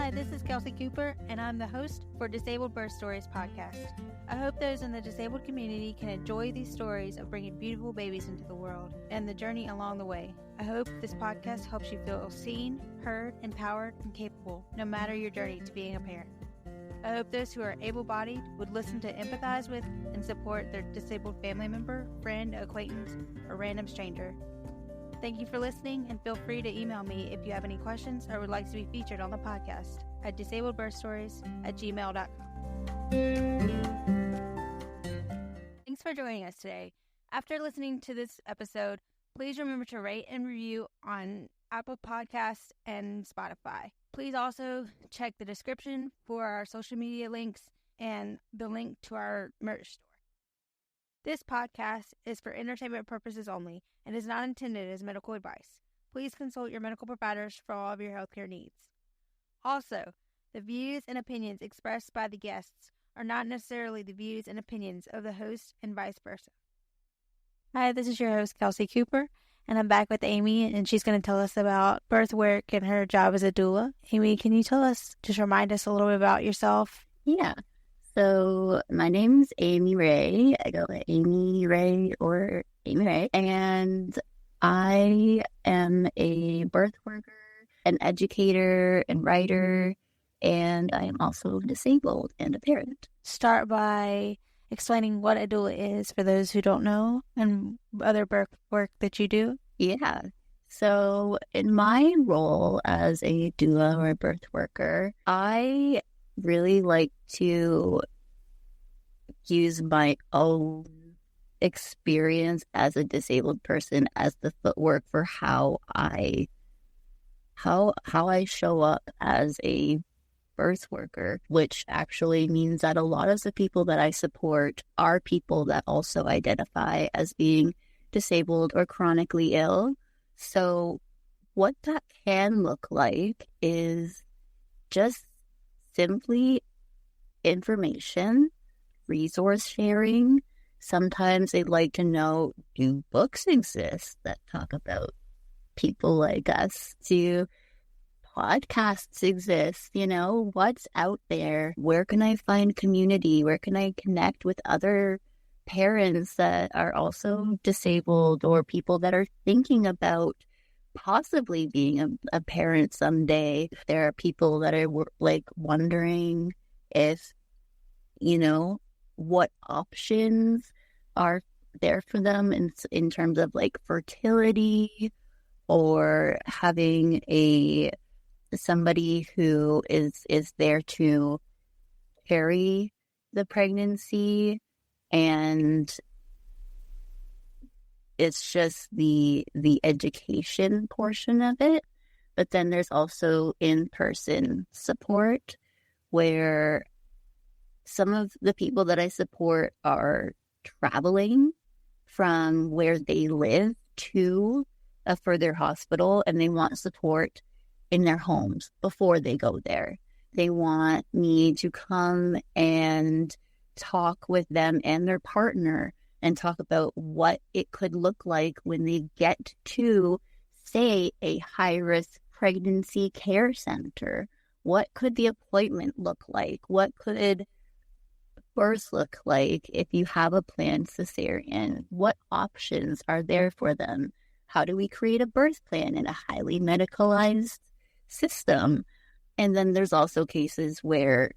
Hi, this is Kelsey Cooper, and I'm the host for Disabled Birth Stories podcast. I hope those in the disabled community can enjoy these stories of bringing beautiful babies into the world and the journey along the way. I hope this podcast helps you feel seen, heard, empowered, and capable, no matter your journey to being a parent. I hope those who are able-bodied would listen to empathize with and support their disabled family member, friend, acquaintance, or random stranger. Thank you for listening, and feel free to email me if you have any questions or would like to be featured on the podcast at disabledbirthstories@gmail.com. Thanks for joining us today. After listening to this episode, please remember to rate and review on Apple Podcasts and Spotify. Please also check the description for our social media links and the link to our merch store. This podcast is for entertainment purposes only and is not intended as medical advice. Please consult your medical providers for all of your healthcare needs. Also, the views and opinions expressed by the guests are not necessarily the views and opinions of the host and vice versa. Hi, this is your host, Kelsey Cooper, and I'm back with Amy, and she's going to tell us about birth work and her job as a doula. Amy, can you just remind us a little bit about yourself? Yeah. So my name's Amy Ray. I go by Amy Ray or Amy Ray. And I am a birth worker, an educator, and writer. And I am also disabled and a parent. Start by explaining what a doula is for those who don't know and other birth work that you do. Yeah. So in my role as a doula or a birth worker, I really like to use my own experience as a disabled person as the footwork for how I show up as a birth worker, which actually means that a lot of the people that I support are people that also identify as being disabled or chronically ill. So what that can look like is just simply information, resource sharing. Sometimes they'd like to know, do books exist that talk about people like us? Do podcasts exist? What's out there? Where can I find community? Where can I connect with other parents that are also disabled or people that are thinking about possibly being a parent someday? There are people that are wondering if, what options are there for them in terms of fertility or having somebody who is there to carry the pregnancy. And it's just the education portion of it. But then there's also in-person support where some of the people that I support are traveling from where they live to a further hospital, and they want support in their homes before they go there. They want me to come and talk with them and their partner and talk about what it could look like when they get to, say, a high-risk pregnancy care center. What could the appointment look like? What could birth look like if you have a planned cesarean? What options are there for them? How do we create a birth plan in a highly medicalized system? And then there's also cases where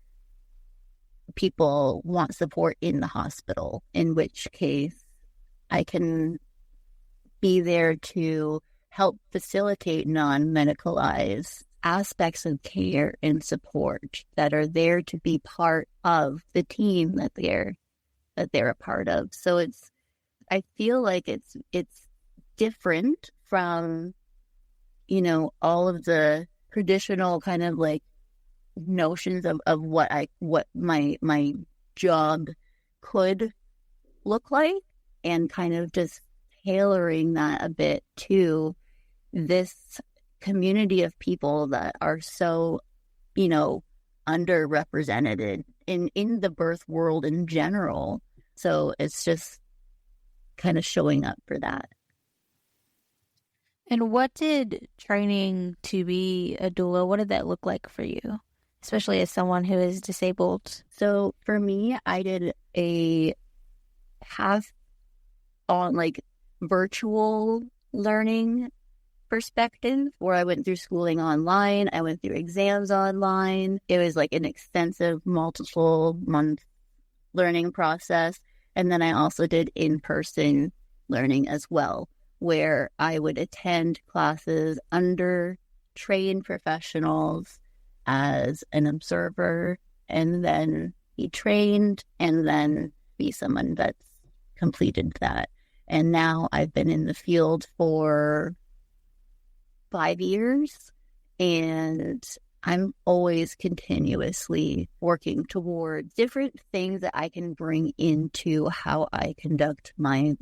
people want support in the hospital, in which case I can be there to help facilitate non-medicalized aspects of care and support that are there to be part of the team that they're a part of. So I feel like it's different from, all of the traditional kind of notions of what my job could look like, and kind of just tailoring that a bit to this community of people that are so, underrepresented in the birth world in general. So it's just kind of showing up for that. And what did training to be a doula, what did that look like for you? especially as someone who is disabled? So for me, I did a half on like virtual learning perspective where I went through schooling online. I went through exams online. It was like an extensive multiple month learning process. And then I also did in-person learning as well, where I would attend classes under trained professionals as an observer and then be trained and then be someone that's completed that. And now I've been in the field for 5 years, and I'm always continuously working towards different things that I can bring into how I conduct my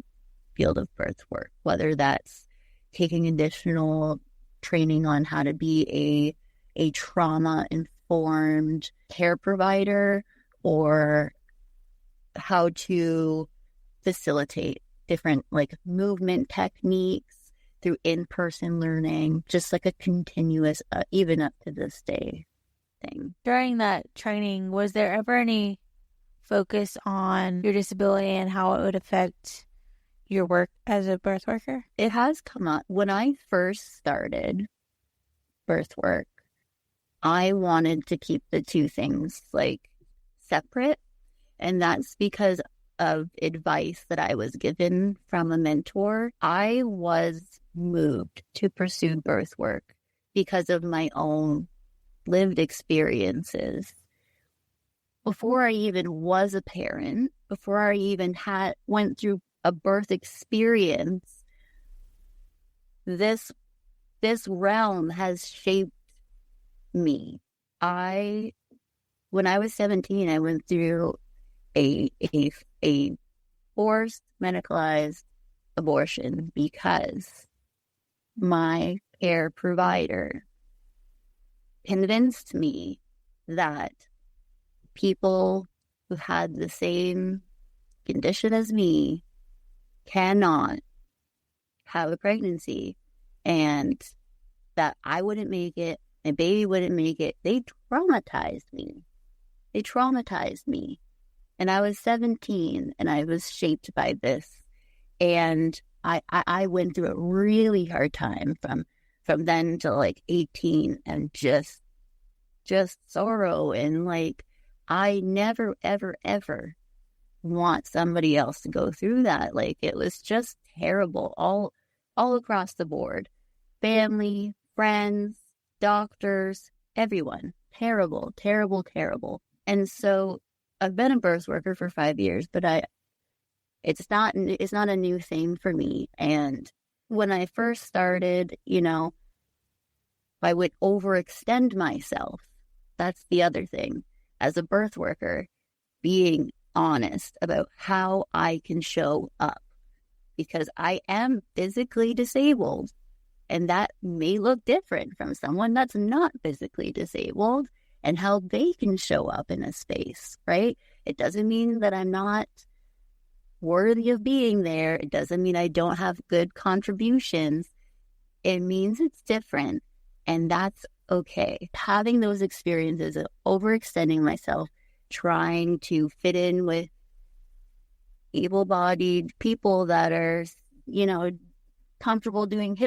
field of birth work, whether that's taking additional training on how to be a trauma-informed care provider or how to facilitate different like movement techniques through in-person learning, just like a continuous, even up to this day thing. During that training, was there ever any focus on your disability and how it would affect your work as a birth worker? It has come up. When I first started birth work, I wanted to keep the two things like separate. And that's because of advice that I was given from a mentor. I was moved to pursue birth work because of my own lived experiences. Before I even was a parent, before I even went through a birth experience, this realm has shaped me. When I was 17, I went through a forced medicalized abortion because my care provider convinced me that people who had the same condition as me cannot have a pregnancy and that I wouldn't make it, my baby wouldn't make it. They traumatized me. And I was 17 and I was shaped by this. And I went through a really hard time from then to like 18 and just sorrow. And like, I never, ever, ever want somebody else to go through that. Like, it was just terrible all across the board. Family, friends, doctors, everyone. Terrible, terrible, terrible. And so I've been a birth worker for 5 years, but it's not a new thing for me. And when I first started, I would overextend myself. That's the other thing. As a birth worker, being honest about how I can show up, because I am physically disabled, and that may look different from someone that's not physically disabled and how they can show up in a space, right? It doesn't mean that I'm not worthy of being there. It doesn't mean I don't have good contributions. It means it's different, and that's okay. Having those experiences of overextending myself, trying to fit in with able-bodied people that are, comfortable doing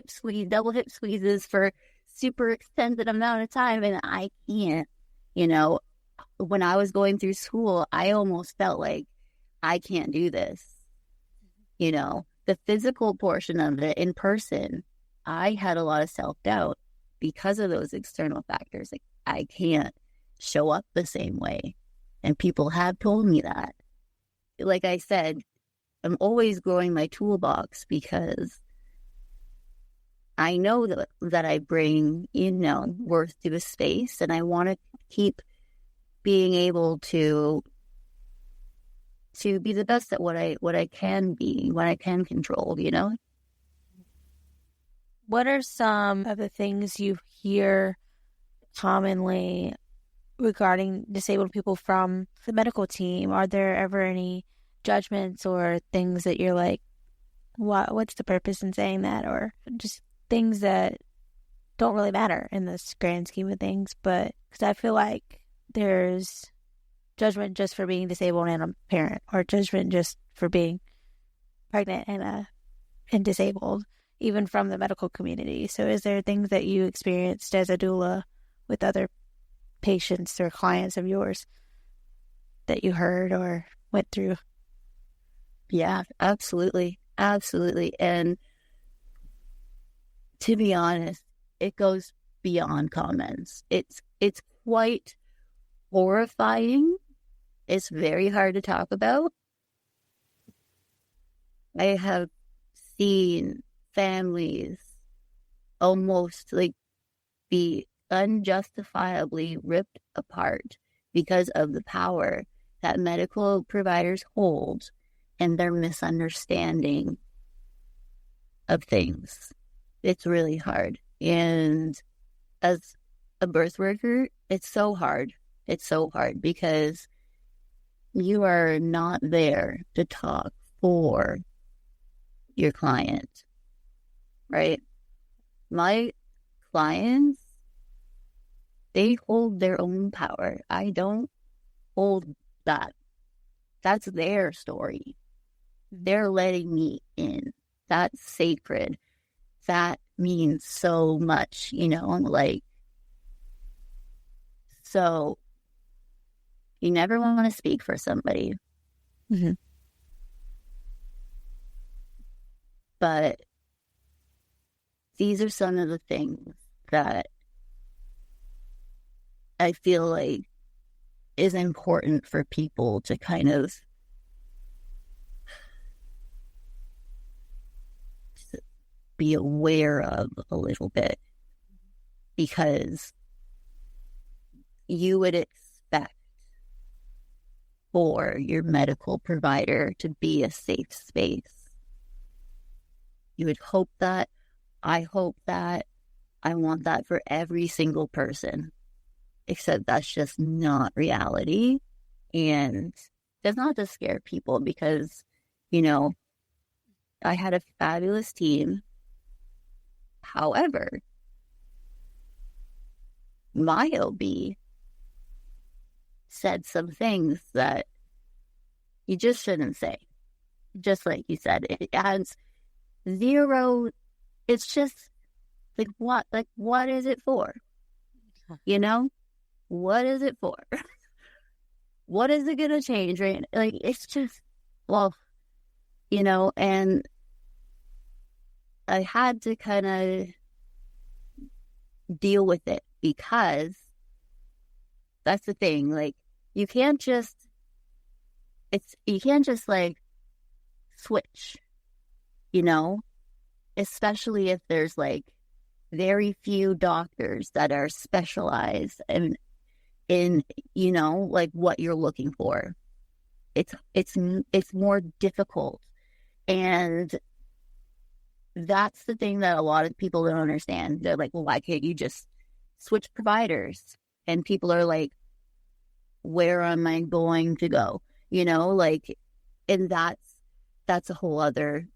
double hip squeezes for super extended amount of time, and I can't. When I was going through school, I almost felt like I can't do this. The physical portion of it in person, I had a lot of self-doubt because of those external factors. Like, I can't show up the same way. And people have told me that. Like I said, I'm always growing my toolbox because I know that I bring, worth to a space, and I want to keep being able to be the best at what I can be, what I can control, What are some of the things you hear commonly regarding disabled people from the medical team? Are there ever any judgments or things that you're like, what's the purpose in saying that? Or just things that don't really matter in this grand scheme of things? But because I feel like there's judgment just for being disabled and a parent, or judgment just for being pregnant and disabled, even from the medical community. So is there things that you experienced as a doula with other patients or clients of yours that you heard or went through? Yeah, absolutely. Absolutely. And to be honest, it goes beyond comments. It's quite horrifying. It's very hard to talk about. I have seen families almost like be unjustifiably ripped apart because of the power that medical providers hold and their misunderstanding of things. It's really hard. And as a birth worker, it's so hard. It's so hard because you are not there to talk for your client, right? My clients, they hold their own power. I don't hold that. That's their story. They're letting me in. That's sacred. That means so much, like, so you never want to speak for somebody. Mm-hmm. But these are some of the things that I feel like is important for people to kind of be aware of a little bit, because you would expect for your medical provider to be a safe space. You would hope that. I hope that. I want that for every single person. Except that's just not reality. And that's not to scare people, because, I had a fabulous team. However, my OB said some things that you just shouldn't say. Just like you said, it adds zero. It's just like, what is it for? What is it for? What is it going to change? Right? Like, it's just, well, and I had to kind of deal with it, because that's the thing. Like, you can't just like switch, especially if there's like very few doctors that are specialized in like what you're looking for. It's more difficult. And that's the thing that a lot of people don't understand. They're like, well, why can't you just switch providers? And people are like, where am I going to go? Like, and that's a whole other,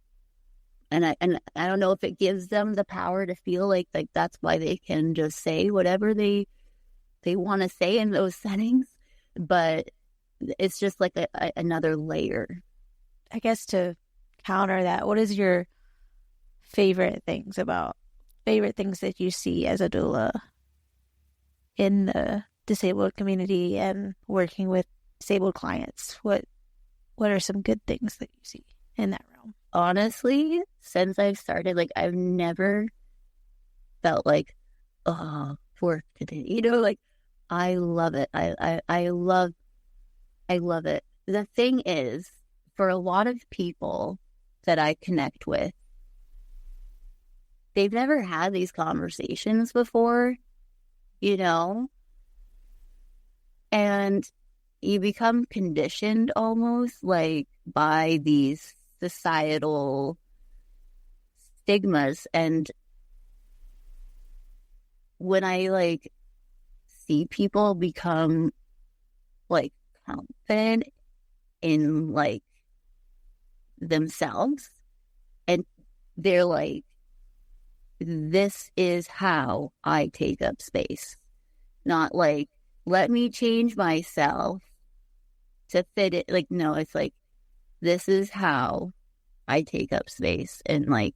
and I don't know if it gives them the power to feel like that's why they can just say whatever they want to say in those settings, but it's just like another layer. I guess to counter that, what is your favorite things that you see as a doula in the disabled community and working with disabled clients? What are some good things that you see in that realm? Honestly, since I've started, like, I've never felt like, oh, work today. Like, I love it. I love it. The thing is, for a lot of people that I connect with, they've never had these conversations before, and you become conditioned almost like by these societal stigmas. And when I like see people become like confident in like themselves, and they're like, this is how I take up space, not like let me change myself to fit it. Like, no, it's like, this is how I take up space. And like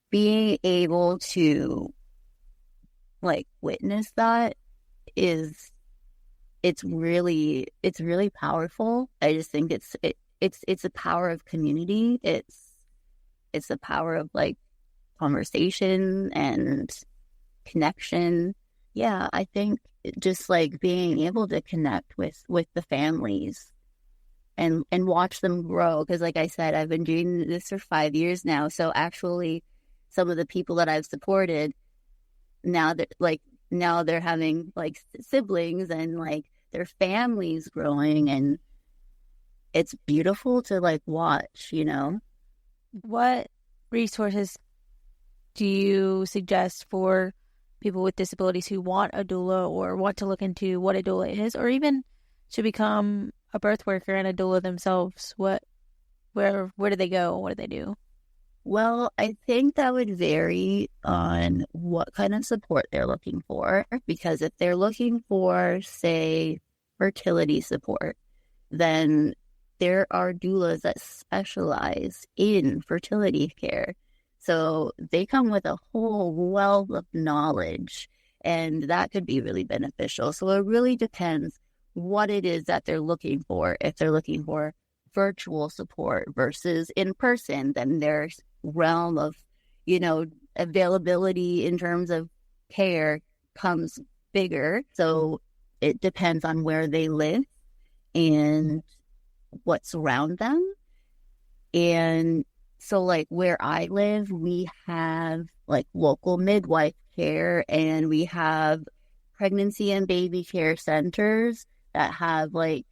being able to like witness that it's really powerful. I just think it's the power of community. It's the power of like conversation and connection. Yeah, I think just like being able to connect with the families and watch them grow. Because like I said, I've been doing this for 5 years now. So actually some of the people that I've supported now they're having like siblings and like their families growing, and it's beautiful to like watch, you know. What resources do you suggest for people with disabilities who want a doula or want to look into what a doula is, or even to become a birth worker and a doula themselves? Where do they go? What do they do? Well, I think that would vary on what kind of support they're looking for, because if they're looking for, say, fertility support, then there are doulas that specialize in fertility care. So they come with a whole wealth of knowledge, and that could be really beneficial. So it really depends what it is that they're looking for. If they're looking for virtual support versus in person, then there's realm of, you know, availability in terms of care comes bigger. So it depends on where they live and what's around them. And so like where I live, we have like local midwife care, and we have pregnancy and baby care centers that have like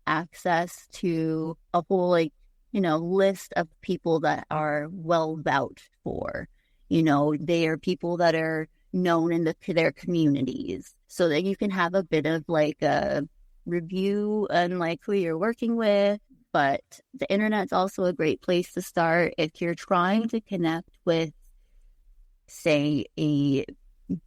access to a whole like, you know, list of people that are well vouched for. You know, they are people that are known in their communities, so that you can have a bit of like a review on like who you're working with. But the internet's also a great place to start if you're trying to connect with, say, a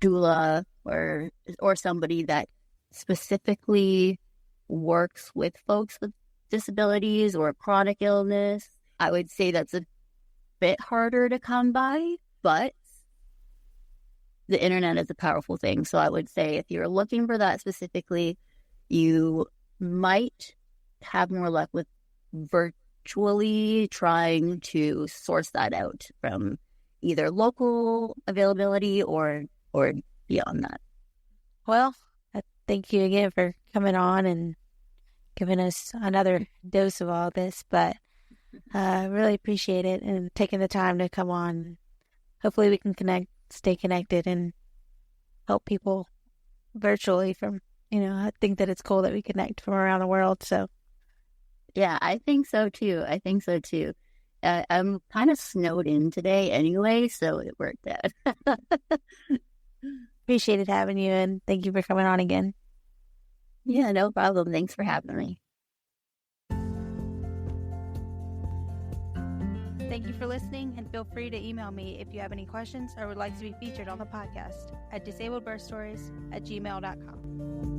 doula or somebody that specifically works with folks with disabilities or chronic illness. I would say that's a bit harder to come by, but the internet is a powerful thing. So I would say if you're looking for that specifically, you might have more luck with virtually trying to source that out from either local availability or beyond that. Well, thank you again for coming on and giving us another dose of all this, but I really appreciate it and taking the time to come on. Hopefully we can stay connected and help people virtually from, you know, I think that it's cool that we connect from around the world. So yeah, I think so too. I'm kind of snowed in today anyway, so it worked out. Appreciated having you, and thank you for coming on again. Yeah, no problem. Thanks for having me. Thank you for listening, and feel free to email me if you have any questions or would like to be featured on the podcast at disabledbirthstories@gmail.com.